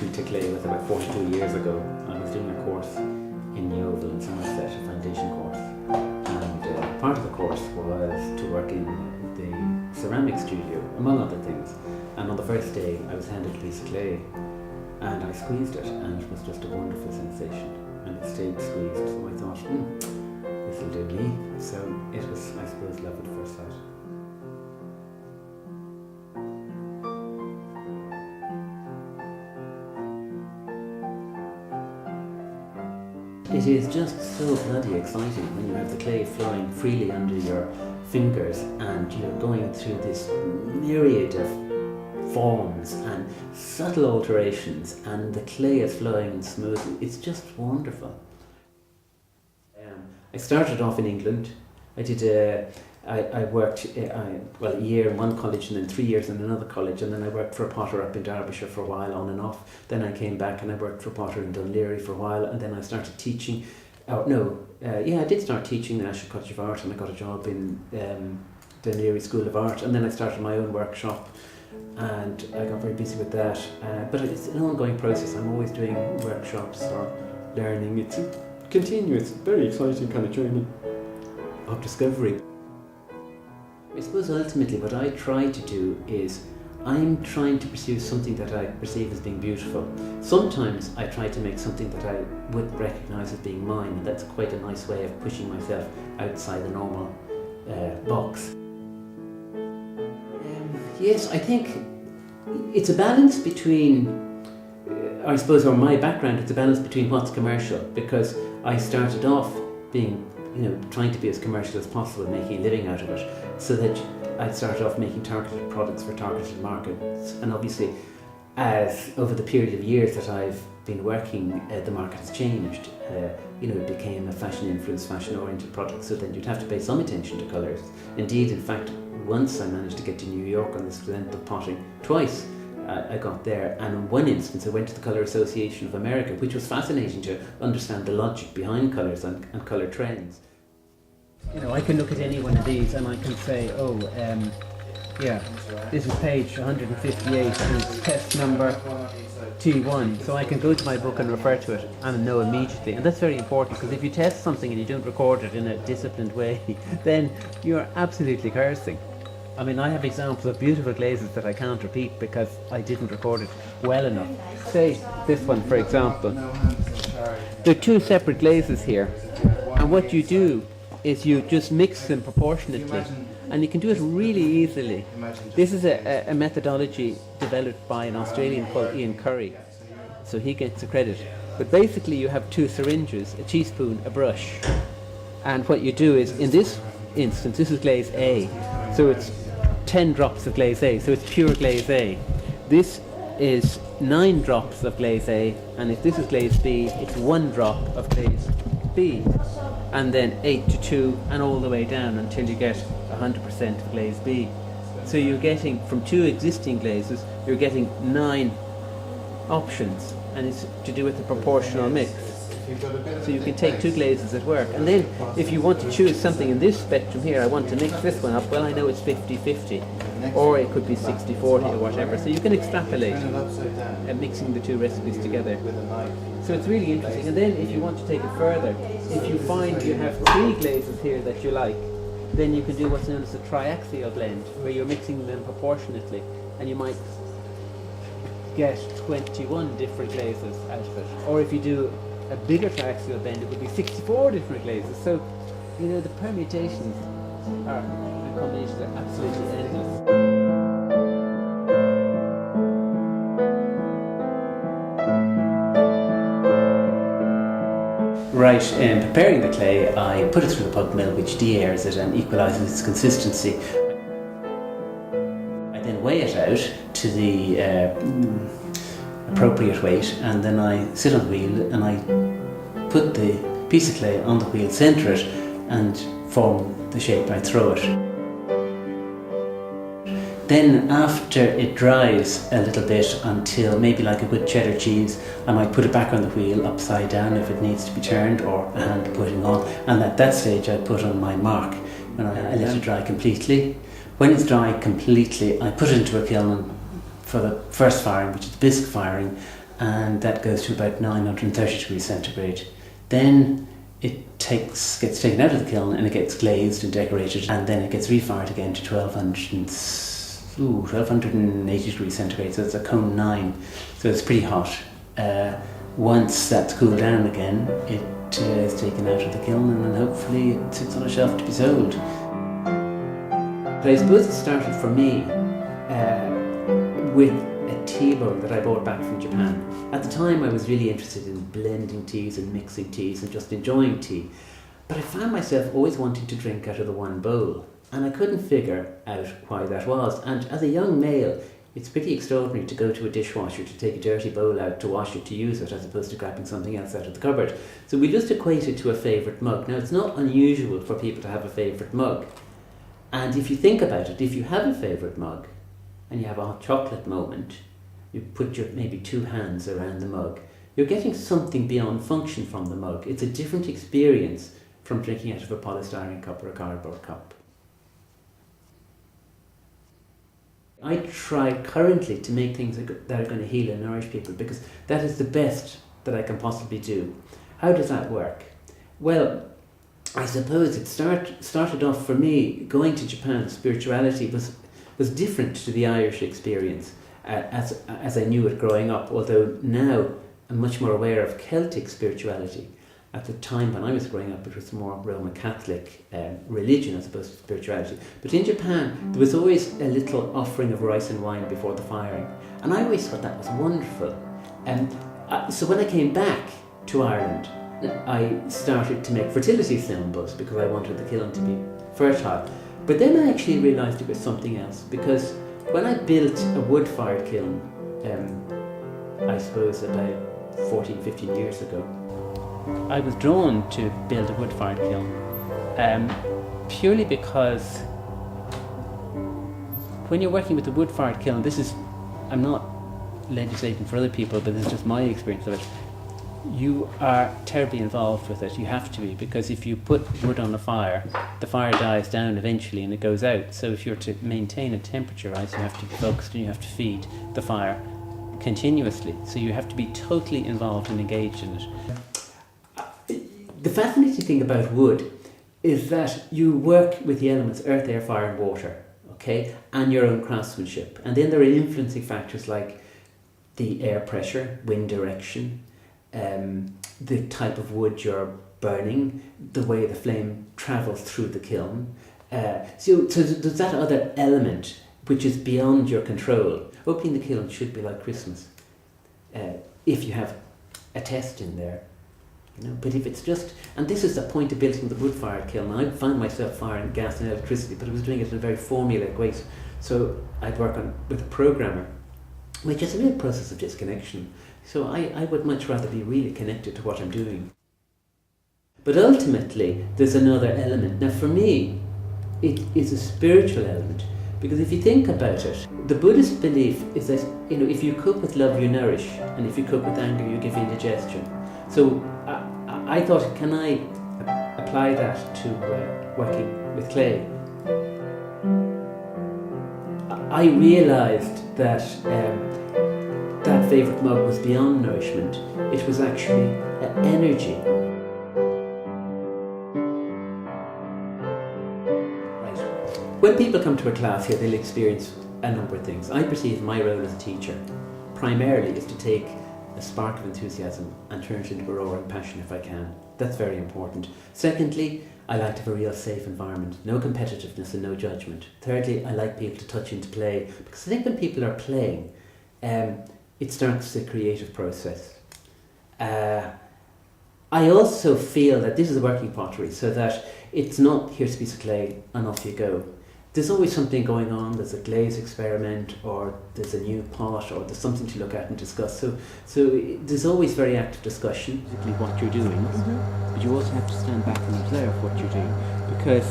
introduction to clay was about 42 years ago. I was doing a course in Yeovil in Somerset, a foundation course, and part of the course was to work in the ceramic studio, among other things. And on the first day I was handed a piece of clay and I squeezed it, and it was just a wonderful sensation, and it stayed squeezed. So I thought, this will do me. So it was, I suppose, love at first sight. It is just so bloody exciting when you have the clay flowing freely under your fingers and you're going through this myriad of forms and subtle alterations, and the clay is flowing smoothly. It's just wonderful. I started off in England. I did I worked a year in one college and then 3 years in another college, and then I worked for a potter up in Derbyshire for a while, on and off. Then I came back and I worked for a potter in Dunleary for a while, and then I started teaching. I did start teaching the National College of Art, and I got a job in Dunleary School of Art, and then I started my own workshop, and I got very busy with that. But it's an ongoing process. I'm always doing workshops or learning. It's a continuous, very exciting kind of journey of discovery. I suppose ultimately what I try to do is I'm trying to pursue something that I perceive as being beautiful. Sometimes I try to make something that I would recognise as being mine, and that's quite a nice way of pushing myself outside the normal box. Yes, I think it's a balance between, I suppose, or my background, it's a balance between what's commercial, because I started off being, trying to be as commercial as possible, making a living out of it, so that I started off making targeted products for targeted markets. And obviously, as over the period of years that I've been working, the market has changed. It became a fashion-influenced, fashion-oriented product, so then you'd have to pay some attention to colours. Indeed, in fact, once I managed to get to New York on this event of potting. Twice I got there, and in one instance I went to the Colour Association of America, which was fascinating to understand the logic behind colours and colour trends. I can look at any one of these and I can say, this is page 158 and it's test number T1, so I can go to my book and refer to it and know immediately. And that's very important, because if you test something and you don't record it in a disciplined way, then you're absolutely cursing. I mean, I have examples of beautiful glazes that I can't repeat because I didn't record it well enough. Say this one, for example. There are two separate glazes here, and what you do is you just mix them proportionately, and you can do it really easily. This is a methodology developed by an Australian called Ian Curry, so he gets the credit. But basically you have two syringes, a teaspoon, a brush, and what you do is, in this instance, this is glaze A, so it's 10 drops of glaze A, so it's pure glaze A. This is 9 drops of glaze A, and if this is glaze B, it's 1 drop of glaze B, and then 8 to 2 and all the way down until you get 100% of glaze B. So you're getting, from 2 existing glazes, you're getting 9 options, and it's to do with the proportional mix. So you can take 2 glazes at work, and then if you want to choose something in this spectrum here, I want to mix this one up, well, I know it's 50-50, or it could be 60-40 or whatever, so you can extrapolate mixing the 2 recipes together. So it's really interesting. And then if you want to take it further, if you find you have 3 glazes here that you like, then you can do what's known as a triaxial blend, where you're mixing them proportionately, and you might get 21 different glazes out of it. Or if you do a bigger triaxial blend, it would be 64 different glazes. So, the permutations and combinations are absolutely endless. Right, in preparing the clay, I put it through the pulp mill, which de-airs it and equalises its consistency. I then weigh it out to the appropriate weight, and then I sit on the wheel and I put the piece of clay on the wheel, centre it, and form the shape I throw it. Then after it dries a little bit, until maybe like a good cheddar cheese, I might put it back on the wheel upside down if it needs to be turned, or a hand putting on, and at that stage I put on my mark, and I let it dry completely. When it's dry completely, I put it into a kiln for the first firing, which is bisque firing, and that goes to about 930 degrees centigrade. Then it gets taken out of the kiln and it gets glazed and decorated, and then it gets refired again to 1280 degrees centigrade, so it's a cone 9, so it's pretty hot. Once that's cooled down again, it is taken out of the kiln and then hopefully it sits on a shelf to be sold. But I suppose it started for me with a tea bowl that I brought back from Japan. At the time I was really interested in blending teas and mixing teas and just enjoying tea, but I found myself always wanting to drink out of the one bowl, and I couldn't figure out why that was. And as a young male, it's pretty extraordinary to go to a dishwasher to take a dirty bowl out to wash it, to use it, as opposed to grabbing something else out of the cupboard. So we just equate it to a favourite mug. Now, it's not unusual for people to have a favourite mug. And if you think about it, if you have a favourite mug and you have a hot chocolate moment, you put your maybe 2 hands around the mug, you're getting something beyond function from the mug. It's a different experience from drinking out of a polystyrene cup or a cardboard cup. I try currently to make things that are going to heal and nourish people, because that is the best that I can possibly do. How does that work? Well, I suppose it started off for me, going to Japan, spirituality was different to the Irish experience as I knew it growing up, although now I'm much more aware of Celtic spirituality. At the time when I was growing up, it was more Roman Catholic religion as opposed to spirituality. But in Japan, there was always a little offering of rice and wine before the firing. And I always thought that was wonderful. So when I came back to Ireland, I started to make fertility symbols because I wanted the kiln to be fertile. But then I actually realised it was something else, because when I built a wood-fired kiln, I suppose about 14, 15 years ago, I was drawn to build a wood-fired kiln purely because when you're working with a wood-fired kiln, I'm not legislating for other people, but this is just my experience of it, you are terribly involved with it. You have to be, because if you put wood on a fire, the fire dies down eventually and it goes out. So if you're to maintain a temperature rise, you have to be focused and you have to feed the fire continuously. So you have to be totally involved and engaged in it. The fascinating thing about wood is that you work with the elements earth, air, fire and water, okay, and your own craftsmanship. And then there are influencing factors like the air pressure, wind direction, the type of wood you're burning, the way the flame travels through the kiln. So there's that other element which is beyond your control. Opening the kiln should be like Christmas, if you have a test in there. But if it's just, and this is the point of building the wood-fired kiln. I found myself firing gas and electricity, but I was doing it in a very formulaic way. So I'd work with a programmer, which is a real process of disconnection. So I would much rather be really connected to what I'm doing. But ultimately, there's another element. Now for me, it is a spiritual element, because if you think about it, the Buddhist belief is that if you cook with love, you nourish, and if you cook with anger, you give indigestion. So I thought, can I apply that to working with clay? I realised that that favourite mug was beyond nourishment. It was actually energy. Right. When people come to a class here, they'll experience a number of things. I perceive my role as a teacher primarily is to take a spark of enthusiasm and turn it into a roaring passion if I can. That's very important. Secondly, I like to have a real safe environment, no competitiveness and no judgment. Thirdly, I like people to touch into play, because I think when people are playing, it starts the creative process. I also feel that this is a working pottery, so that it's not here's a piece of clay and off you go. There's always something going on. There's a glaze experiment, or there's a new pot, or there's something to look at and discuss. So there's always very active discussion, particularly what you're doing. Mm-hmm. But you also have to stand back and observe what you're doing, because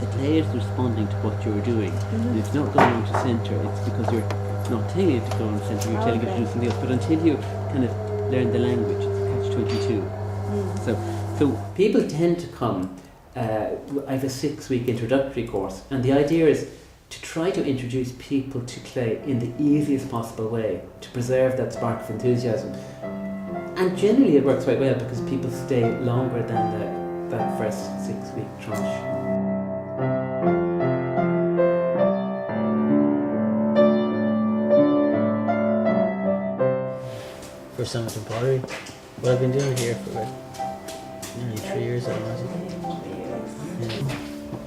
the clay is responding to what you're doing. Mm-hmm. And it's not going into centre. It's because you're not telling it to go into centre. You're telling it to do something else. But until you kind of learn the language, it's catch-22. Mm-hmm. So people tend to come. I have a 6-week introductory course, and the idea is to try to introduce people to clay in the easiest possible way to preserve that spark of enthusiasm. And generally it works quite well because people stay longer than that first 6-week tranche. For Summit and Pottery, what I've been doing here for about nearly 3 years, I imagine.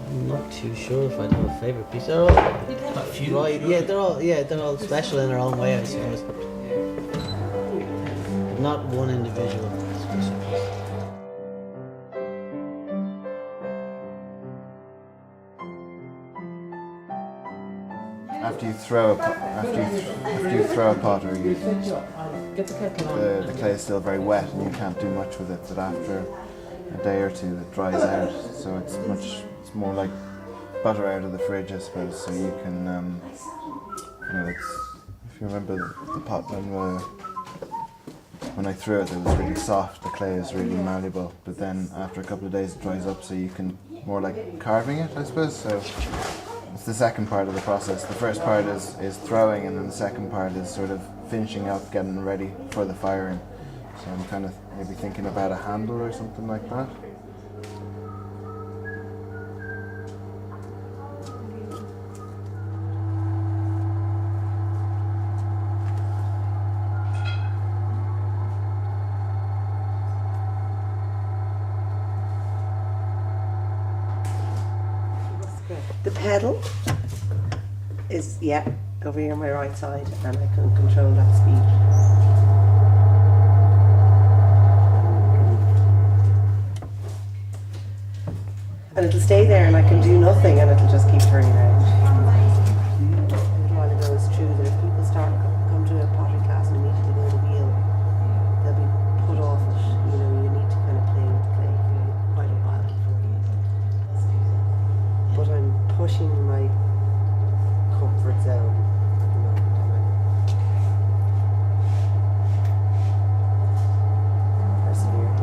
I'm not too sure if I have a favourite piece. They're all right. Yeah, they're all special in their own way, I suppose. Not one individual special piece. After you throw a pottery, the clay is still very wet and you can't do much with it. But after a day or two, it dries out. So it's more like butter out of the fridge, I suppose. So you can, if you remember the pot when I threw it, it was really soft. The clay is really malleable. But then after a couple of days, it dries up. So you can more like carving it, I suppose. So it's the second part of the process. The first part is throwing, and then the second part is sort of finishing up, getting ready for the firing. So I'm kind of maybe thinking about a handle or something like that. The pedal is, over here on my right side, and I can control that speed. And it'll stay there and I can do nothing and it'll just keep turning around. A little while ago it's true that if people come to a pottery class and immediately go to the wheel, they'll be put off it. You need to kind of play with the clay for quite a while before you. But I'm pushing my comfort zone at the moment. Persevering.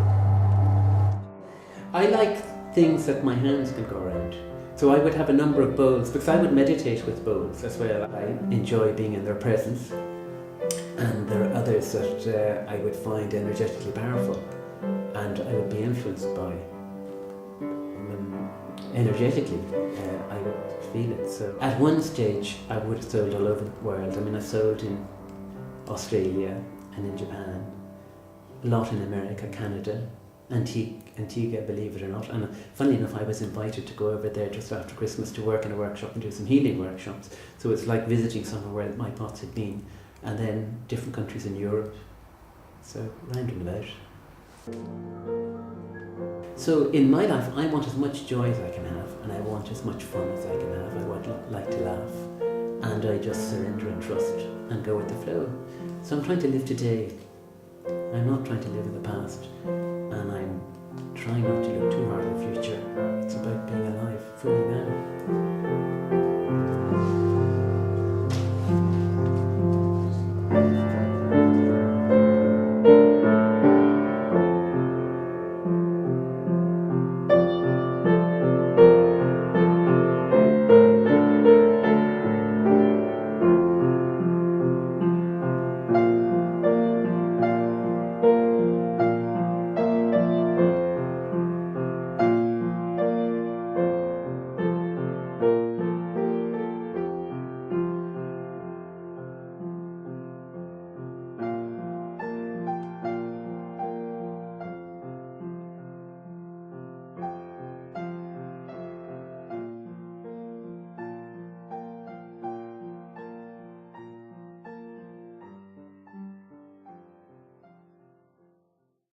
I like things that my hands can go around. So I would have a number of bowls, because I would meditate with bowls as well. I enjoy being in their presence. And there are others that I would find energetically powerful and I would be influenced by. Energetically, I would feel it. So at one stage I would have sold all over the world. I mean, I sold in Australia and in Japan, a lot in America, Canada, Antigua, believe it or not. And funnily enough, I was invited to go over there just after Christmas to work in a workshop and do some healing workshops. So it's like visiting somewhere where my pots had been. And then different countries in Europe. So round and about. So in my life, I want as much joy as I can have, and I want as much fun as I can have. I would like to laugh, and I just surrender and trust and go with the flow. So I'm trying to live today. I'm not trying to live in the past, and I'm trying not to look too hard in the future.